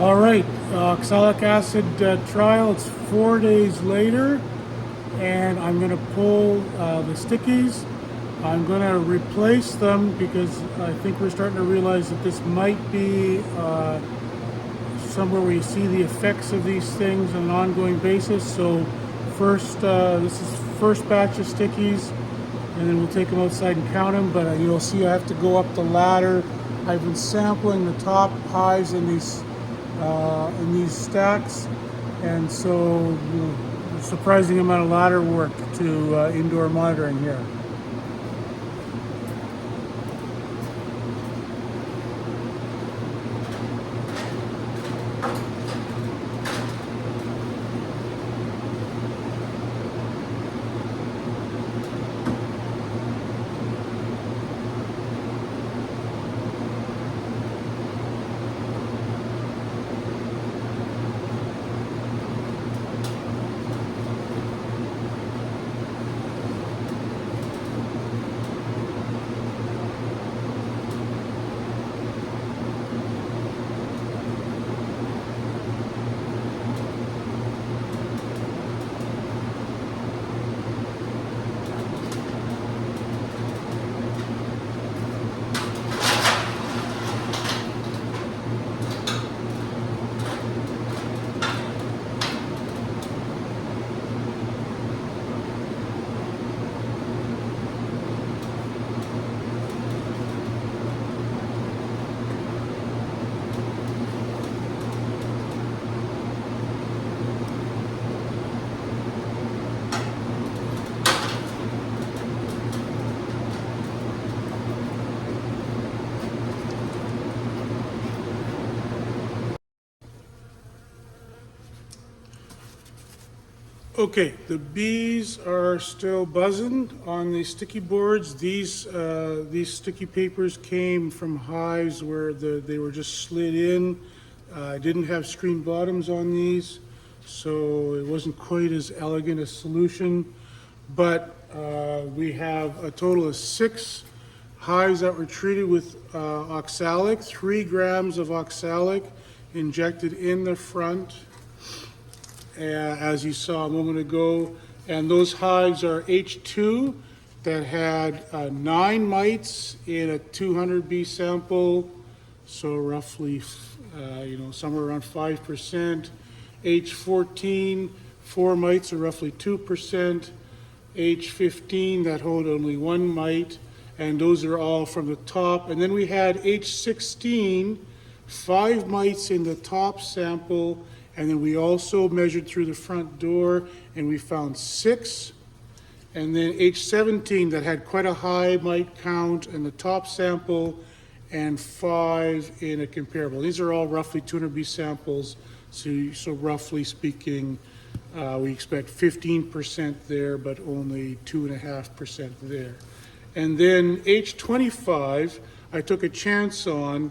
All right, oxalic acid trial. It's 4 days later, and I'm going to pull the stickies. I'm going to replace them because I think we're starting to realize that this might be somewhere where you see the effects of these things on an ongoing basis. So first, this is first batch of stickies, and then we'll take them outside and count them. But you'll see I have to go up the ladder. I've been sampling the top hives in these stacks, and so a surprising amount of ladder work to indoor monitoring here. Okay, the bees are still buzzing on the sticky boards. These sticky papers came from hives where they were just slid in. I didn't have screen bottoms on these, so it wasn't quite as elegant a solution. But we have a total of 6 hives that were treated with oxalic, 3 grams of oxalic injected in the front, as you saw a moment ago. And those hives are H2 that had 9 mites in a 200 bee sample, so roughly, somewhere around 5%. H14, 4 mites, or roughly 2%. H15 that hold only 1 mite, and those are all from the top. And then we had H16, 5 mites in the top sample, and then we also measured through the front door, and we found 6. And then H17 that had quite a high mite count in the top sample, and 5 in a comparable. These are all roughly 200 bee samples, so roughly speaking, we expect 15% there, but only 2.5% there. And then H25, I took a chance on.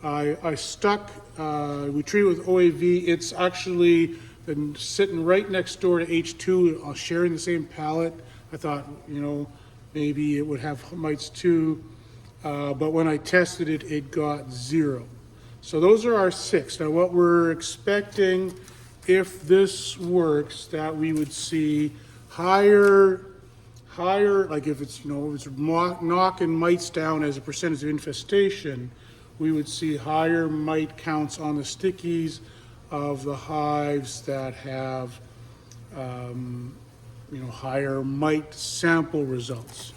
I stuck, we treated with OAV. It's actually been sitting right next door to H2, sharing the same pallet. I thought, maybe it would have mites too. But when I tested it, it got 0. So those are our 6. Now what we're expecting, if this works, that we would see higher, like if it's, if it's knocking mites down as a percentage of infestation, we would see higher mite counts on the stickies of the hives that have, higher mite sample results.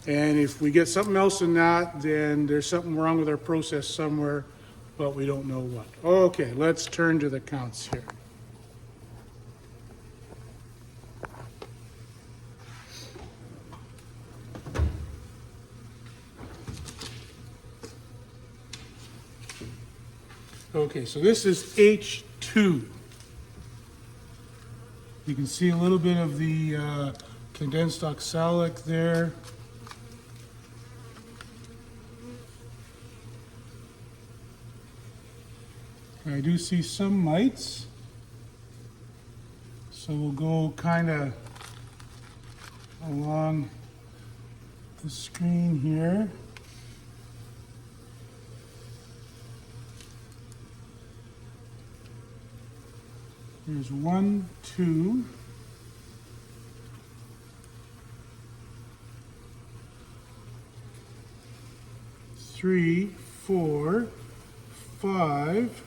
And if we get something else in that, then there's something wrong with our process somewhere, but we don't know what. Okay, let's turn to the counts here. Okay, so this is H2. You can see a little bit of the condensed oxalic there. I do see some mites, so we'll go kind of along the screen here. There's 1, 2, 3, 4, 5,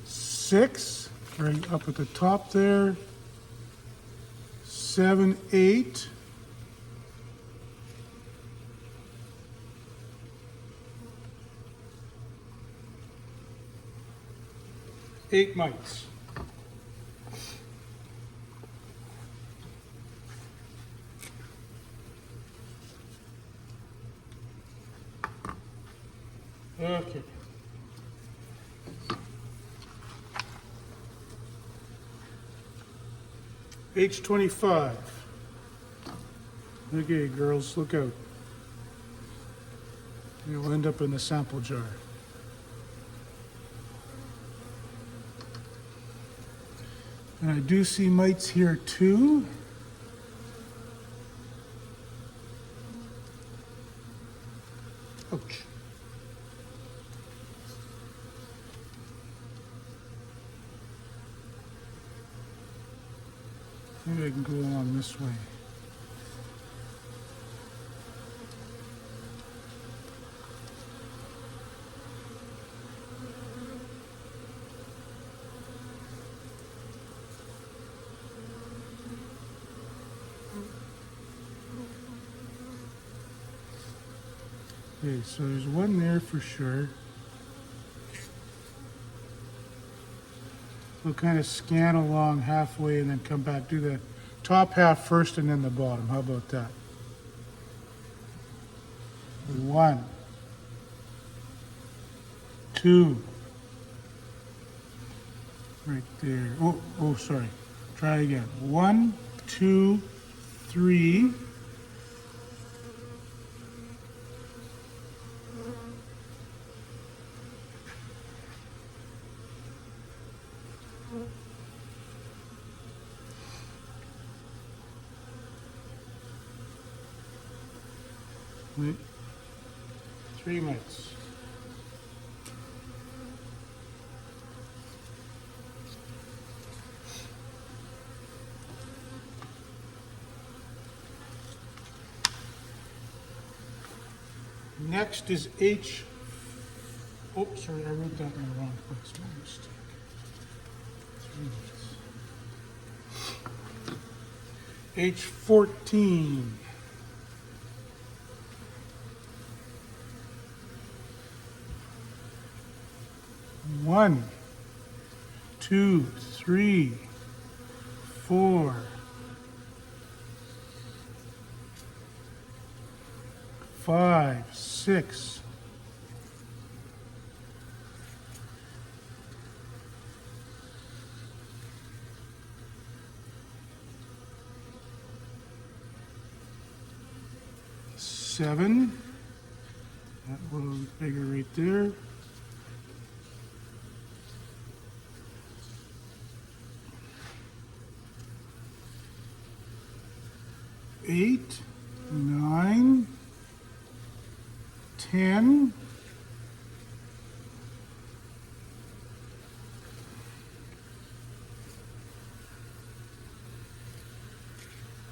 6, right up at the top there, 7, 8, 8 mites. Okay. H25. Okay, girls, look out. You'll end up in the sample jar. And I do see mites here too. Ouch. Maybe I can go along this way. Okay, so there's one there for sure. We'll kind of scan along halfway and then come back, do the top half first and then the bottom. How about that? 1, 2, right there. Oh, sorry. Try again. 1, 2, 3. Wait. 3 mites. Next is H. Oh, sorry, I wrote that in the wrong place. My mistake. 3 mites. H14. One, 2, 3, 4, 5, 6, 7. That little bigger right there. 8, 9, 10,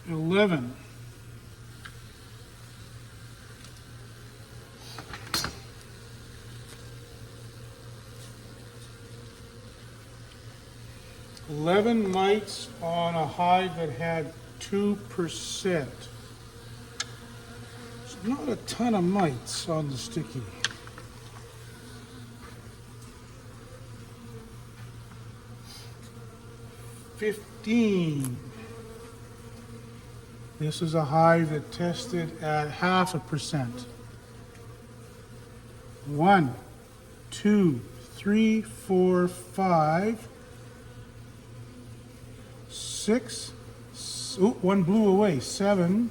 11. Mites on a hive that had 2%. It's not a ton of mites on the sticky. This is a hive that tested at 0.5%. 1, 2, 3, 4, 5, 6. Oh, one blew away. 7.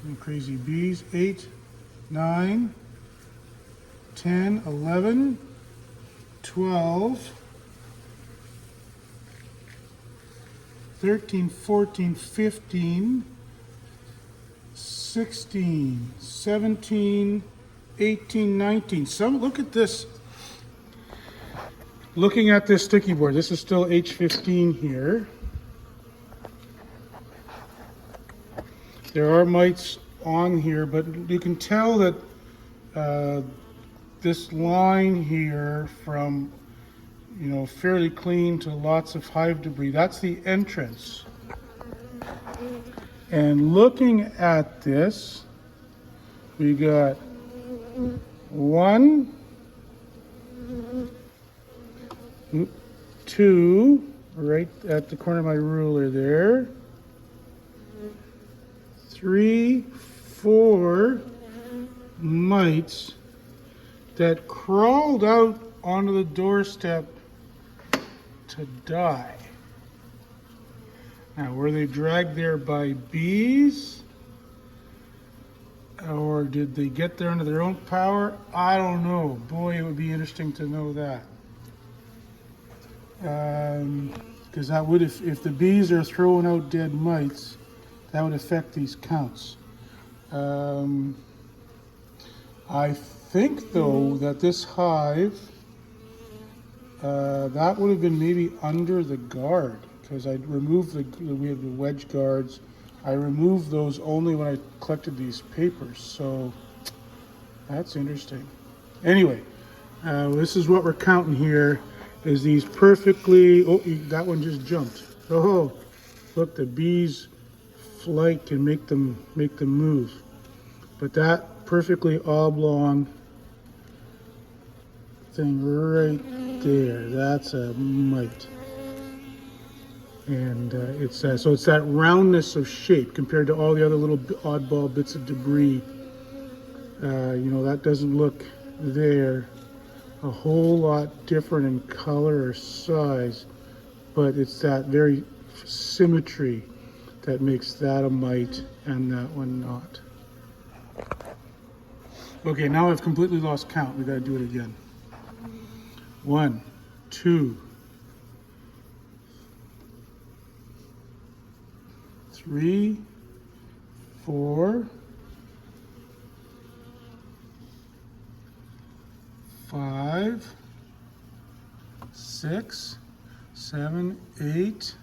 And crazy bees. 8, 9, 10, 11, 12, 13, 14, 15, 16, 17, 18, 19. Look at this. Looking at this sticky board, this is still H15 here. There are mites on here, but you can tell that this line here from, fairly clean to lots of hive debris, that's the entrance. And looking at this, we got 1, 2, right at the corner of my ruler there, 3, 4 mites that crawled out onto the doorstep to die. Now, were they dragged there by bees? Or did they get there under their own power? I don't know. Boy, it would be interesting to know that. Because that would, if the bees are throwing out dead mites, that would affect these counts. I think, though, that this hive, that would have been maybe under the guard, because I removed we have the wedge guards. I removed those only when I collected these papers, so that's interesting. Anyway, this is what we're counting here, is these perfectly, that one just jumped. Oh, look, the bees' flight can make them move. But that perfectly oblong thing right there, that's a mite. And it's so it's that roundness of shape compared to all the other little oddball bits of debris. That doesn't look there a whole lot different in color or size, but it's that very symmetry that makes that a mite and that one not. Okay, now I've completely lost count. We got to do it again. 1, 2, 3, 4, 5, 6, 7, 8.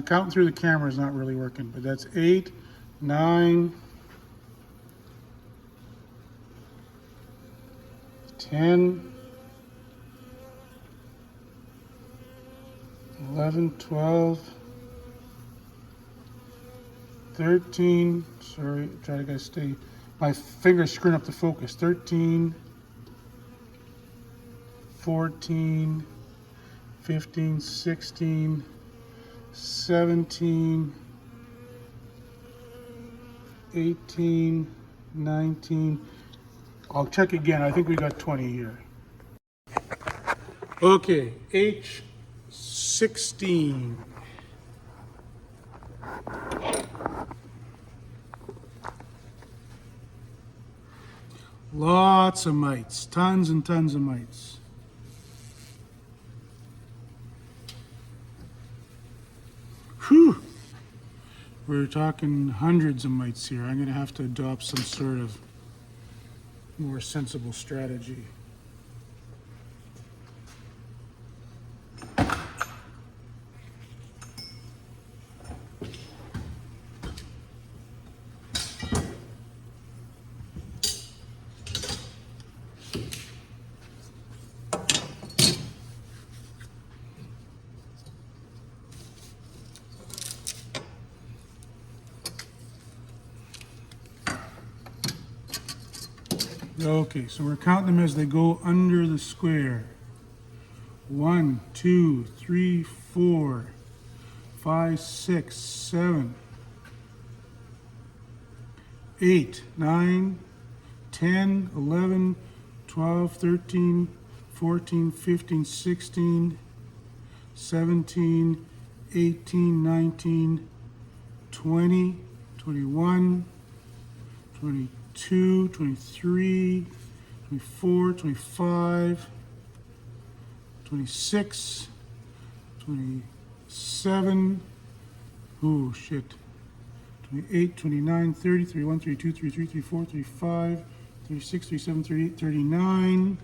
Counting through the camera is not really working, but that's 8, 9, 10, 11, 12, 13, sorry, try to stay, my finger's screwing up the focus, 13, 14, 15, 16, 17, 18, 19, I'll check again, I think we got 20 here. Okay, H16. Lots of mites, tons and tons of mites. Whew. We're talking hundreds of mites here. I'm going to have to adopt some sort of more sensible strategy. Okay, so we're counting them as they go under the square. 1, 2, 3, 4, 5, 6, 7, 8, 9, 10, 11, 12, 13, 14, 15, 16, 17, 18, 19, 20, 21, 22, 23, 24, 25, 26, 27, oh shit, 28, 29, 30, 31, 32, 33, 34, 35, 36, 37, 38, 39,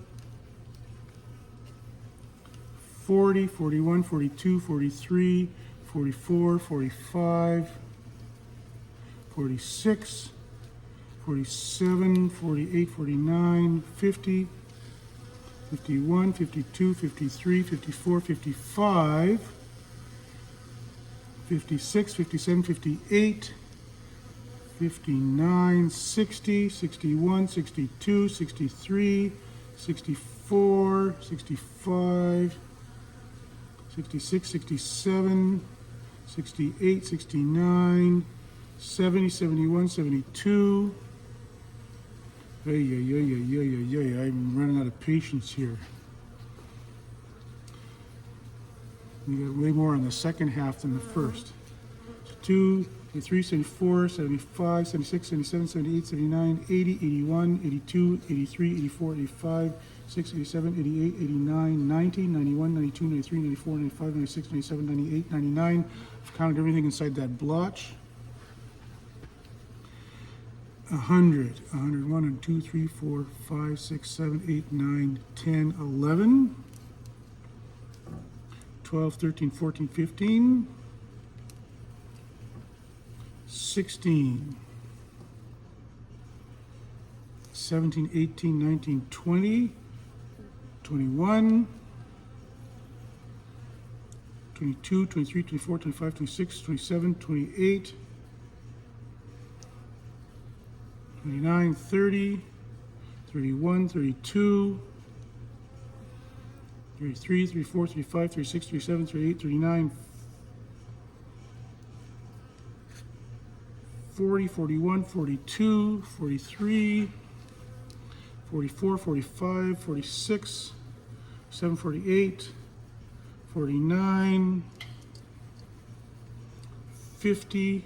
40, 41, 42, 43, 44, 45, 46, 47, 48, 49, 50, 51, 52, 53, 54, 55, 56, 57, 58, 59, 60, 61, 62, 63, 64, 65, 66, 67, 68, 69, 70, 71, 72. I'm running out of patience here. We got way more on the second half than the first. 2, 73, 74, 75, 76, 77, 78, 79, 80, 81, 82, 83, 84, 85, 6, 87, 88, 89, 90, 91, 92, 93, 94, 95, 96, 97, 98, 99. I've counted everything inside that blotch. 100, 101, and 2, 3, 4, 5, 6, 7, 8, 9, 10, 11, 12, 13, 14, 15, 16, 17, 18, 19, 20, 21, 22, 23, 24, 25, 26, 27, 28, 29, 30, 31, 32, 33, 34, 35, 36, 37, 38, 39, 40, 41, 42, 43, 44, 45, 46, 47, 48, 49, 50,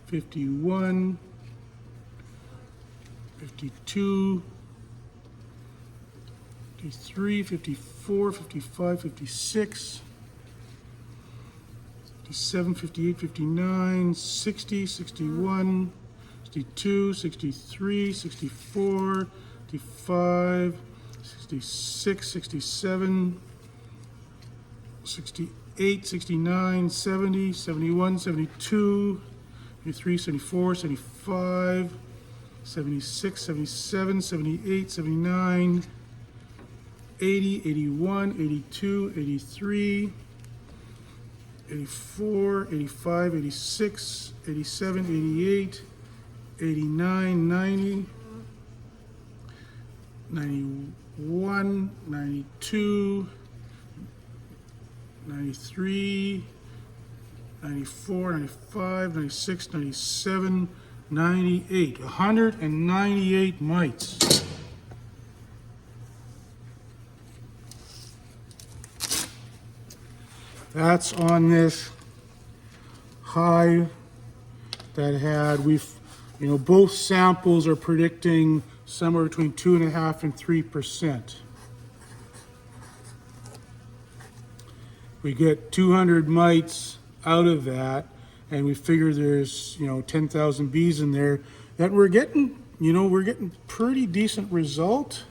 51, 52, 53, 54, 55, 56, 57, 58, 59, 60, 61, 62, 63, 64, 65, 66, 67, 68, 69, 70, 71, 72, 73, 74, 75, 76, 77, 78, 79, 80, 81, 82, 83, 84, 85, 86, 87, 88, 89, 90, 91, 92, 93, 94, 95, 96, 97, 98. 198 mites. That's on this hive that had, both samples are predicting somewhere between 2.5% and 3%. We get 200 mites out of that, and we figure there's 10,000 bees in there. That we're getting pretty decent result.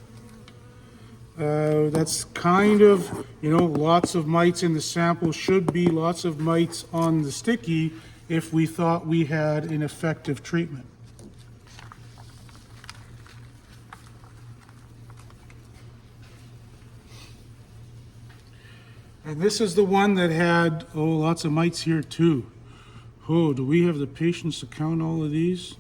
That's kind of lots of mites in the sample should be lots of mites on the sticky if we thought we had an effective treatment. And this is the one that had, lots of mites here too. Do we have the patience to count all of these?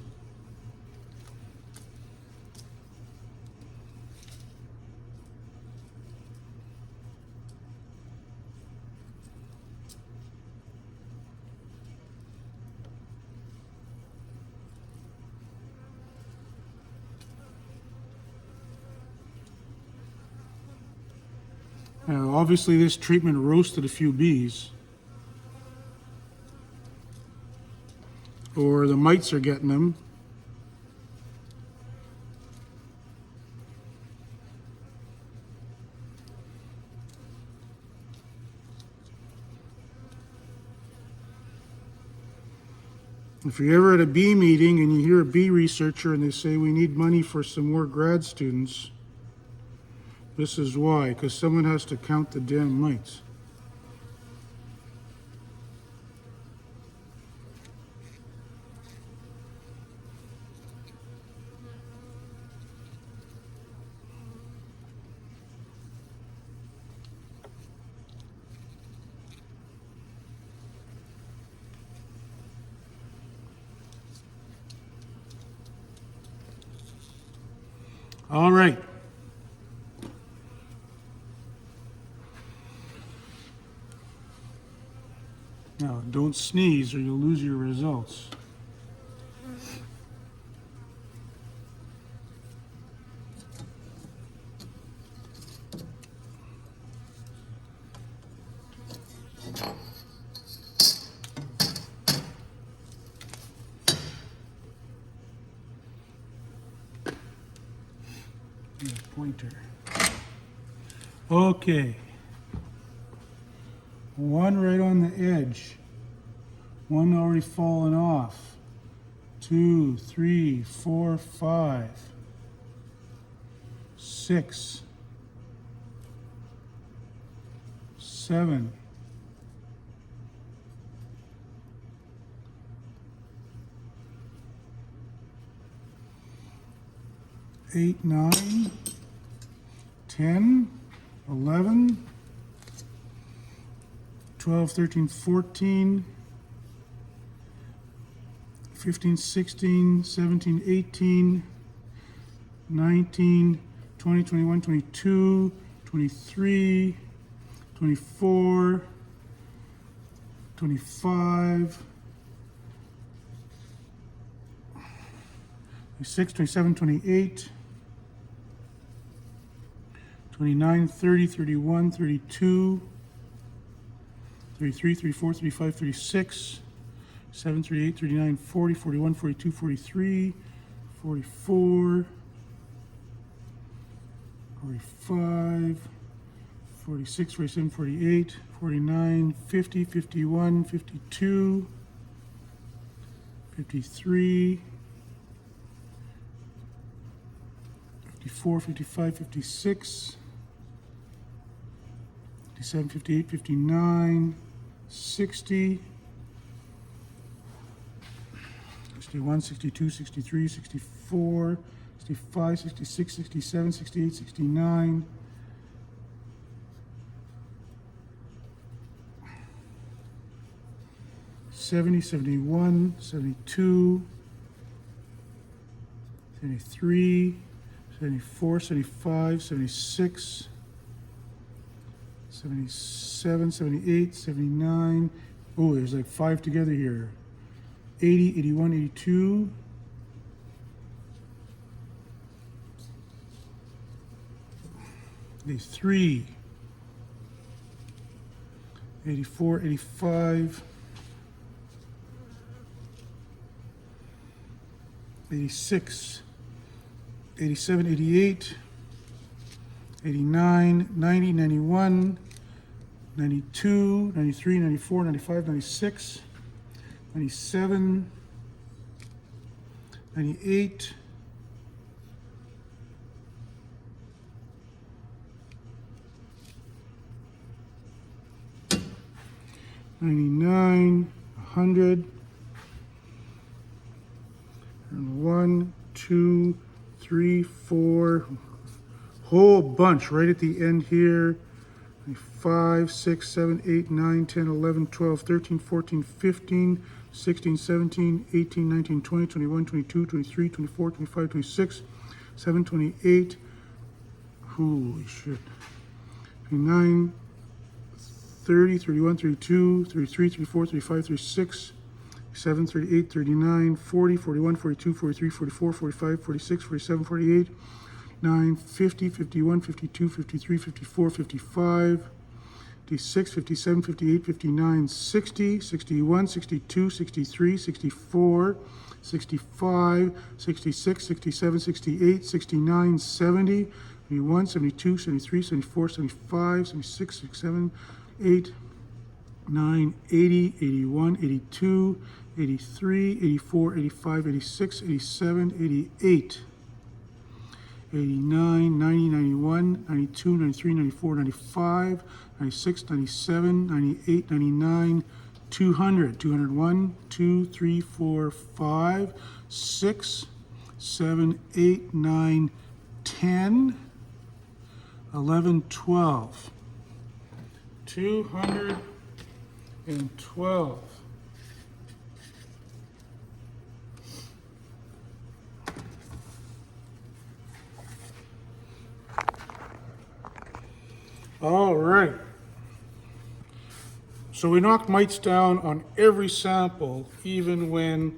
Now, obviously this treatment roasted a few bees. Or the mites are getting them. If you're ever at a bee meeting and you hear a bee researcher and they say we need money for some more grad students, this is why, because someone has to count the damn mites. All right. Now, don't sneeze or you'll lose your results. Pointer. Okay. One right on the edge. One already fallen off. 2, 3, 4, 5, 6, 7, 8, 9, 10, 11, 12, 13, 14, 15, 16, 17, 18, 19, 20, 21, 22, 23, 24, 25, 26, 27, 28, 29, 30, 31, 32, 33, 34, 35, 36, 7, 38, 39, 40, 41, 42, 43, 44, 45, 46, 47, 48, 49, 50, 51, 52, 53, 54, 55, 56, 57, 58, 59, 60, 61, 62, 63, 64, 65, 66, 67, 68, 69, 70, 71, 72, 73, 74, 75, 76, 77, 78, 79. Oh, there's like 5 together here. 80, 81, 82. 83, 84, 85, 86, 87, 88, 89, 90, 91, 92, 93, 94, 95, 96, 97, 98, 99, 100, and 1, 2, 3, 4, whole bunch right at the end here. 5, 6, 7, 8, 9, 10, 11, 12, 13, 14, 15, 16, 17, 18, 19, 20, 21, 22, 23, 24, 25, 26, 7, 28. Holy shit. 29, 30, 31, 32, 33, 34, 35, 36, 37, 38, 39, 40, 41, 42, 43, 44, 45, 46, 47, 48, 9, 50, 51, 52, 53, 54, 55, 56, 57, 58, 59, 60, 61, 62, 63, 64, 65, 66, 67, 68, 69, 70, 71, 72, 73, 74, 75, 76, 77, 8, 9, 80, 81, 82, 83, 84, 85, 86, 87, 88, 89, 90, 91, 92, 93, 94, 95, 96, 97, 98, 99, 200, 201, 2, 3, 4, 5, 6, 7, 8, 9, 10, 11, 12. 212. All right. So we knocked mites down on every sample, even when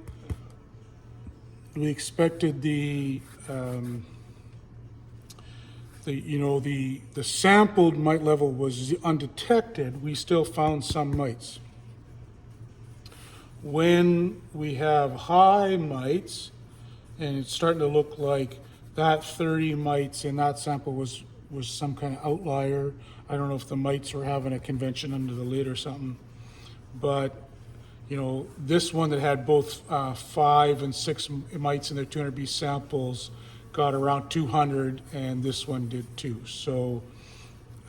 we expected the sampled mite level was undetected. We still found some mites. When we have high mites, and it's starting to look like that 30 mites in that sample was some kind of outlier. I don't know if the mites were having a convention under the lid or something, but this one that had both 5 and 6 mites in their 200B samples got around 200, and this one did too. So,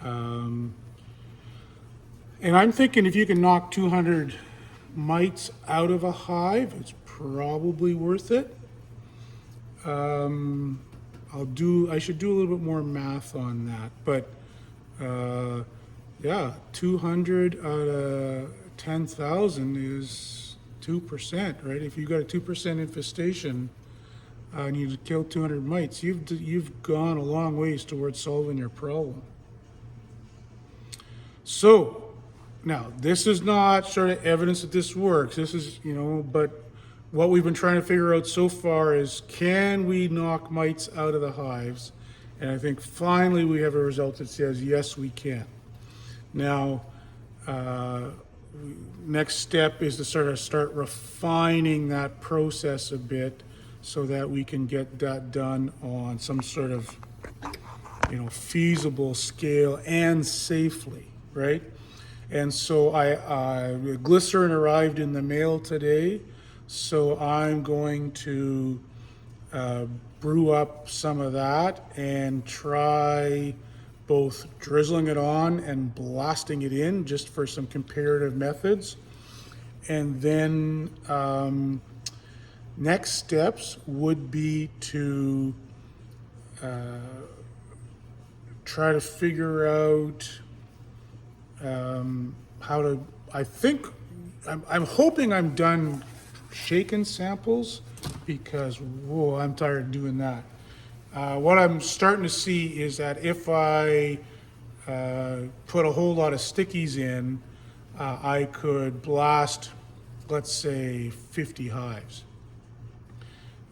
and I'm thinking if you can knock 200 mites out of a hive, it's probably worth it. I should do a little bit more math on that, but yeah, 200 out of 10,000 is 2%, right? If you got a 2% infestation and you kill 200 mites, you've gone a long ways towards solving your problem. So now this is not sort of evidence that this works. This is, but what we've been trying to figure out so far is, can we knock mites out of the hives? And I think finally we have a result that says, yes, we can. Now, next step is to start refining that process a bit so that we can get that done on some sort of, feasible scale and safely, right? And so glycerin arrived in the mail today. So I'm going to brew up some of that and try both drizzling it on and blasting it in just for some comparative methods. And then next steps would be to try to figure out how to, I'm hoping I'm done shaken samples, because I'm tired of doing that. What I'm starting to see is that if I put a whole lot of stickies in, I could blast, let's say, 50 hives.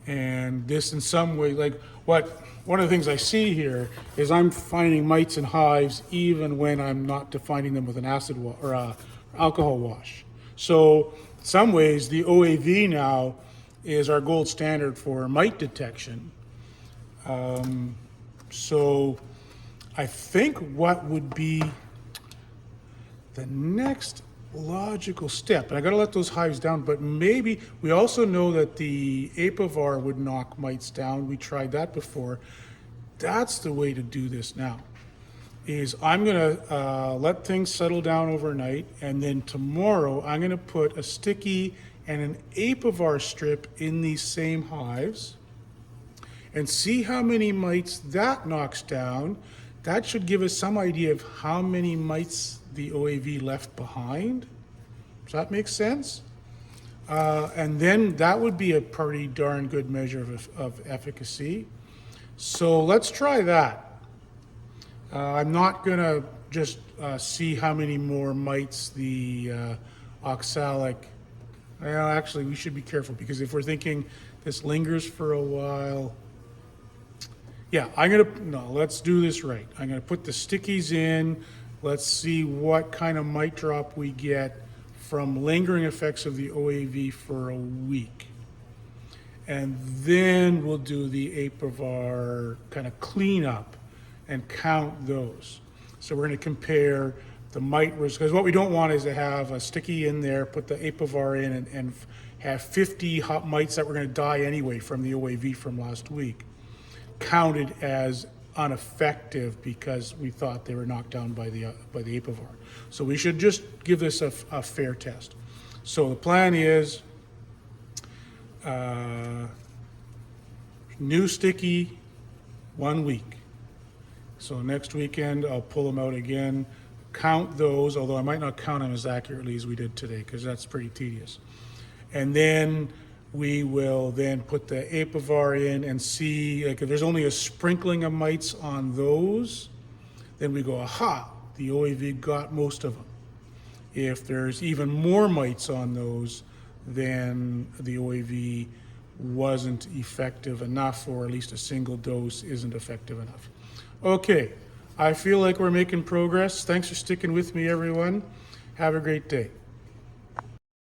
And this in some way, one of the things I see here is I'm finding mites in hives even when I'm not defining them with an acid or a alcohol wash. So in some ways, the OAV now is our gold standard for mite detection. So I think what would be the next logical step, and I got to let those hives down, but maybe we also know that the apivar would knock mites down. We tried that before. That's the way to do this now. Is I'm going to let things settle down overnight, and then tomorrow I'm going to put a sticky and an apivar strip in these same hives and see how many mites that knocks down. That should give us some idea of how many mites the OAV left behind. Does that make sense? And then that would be a pretty darn good measure of efficacy. So let's try that. I'm not going to just see how many more mites the oxalic. Well, actually, we should be careful, because if we're thinking this lingers for a while, yeah, let's do this right. I'm going to put the stickies in. Let's see what kind of mite drop we get from lingering effects of the OAV for a week. And then we'll do the apivar kind of cleanup and count those. So we're going to compare the mite risk, because what we don't want is to have a sticky in there, put the apivar in, and have 50 mites that were going to die anyway from the OAV from last week counted as ineffective because we thought they were knocked down by the apivar. So we should just give this a fair test. So the plan is new sticky 1 week. So next weekend I'll pull them out again, count those, although I might not count them as accurately as we did today because that's pretty tedious. And then we will then put the apivar in and see, like if there's only a sprinkling of mites on those, then we go, aha, the OAV got most of them. If there's even more mites on those, then the OAV wasn't effective enough, or at least a single dose isn't effective enough. Okay, I feel like we're making progress. Thanks for sticking with me, everyone. Have a great day.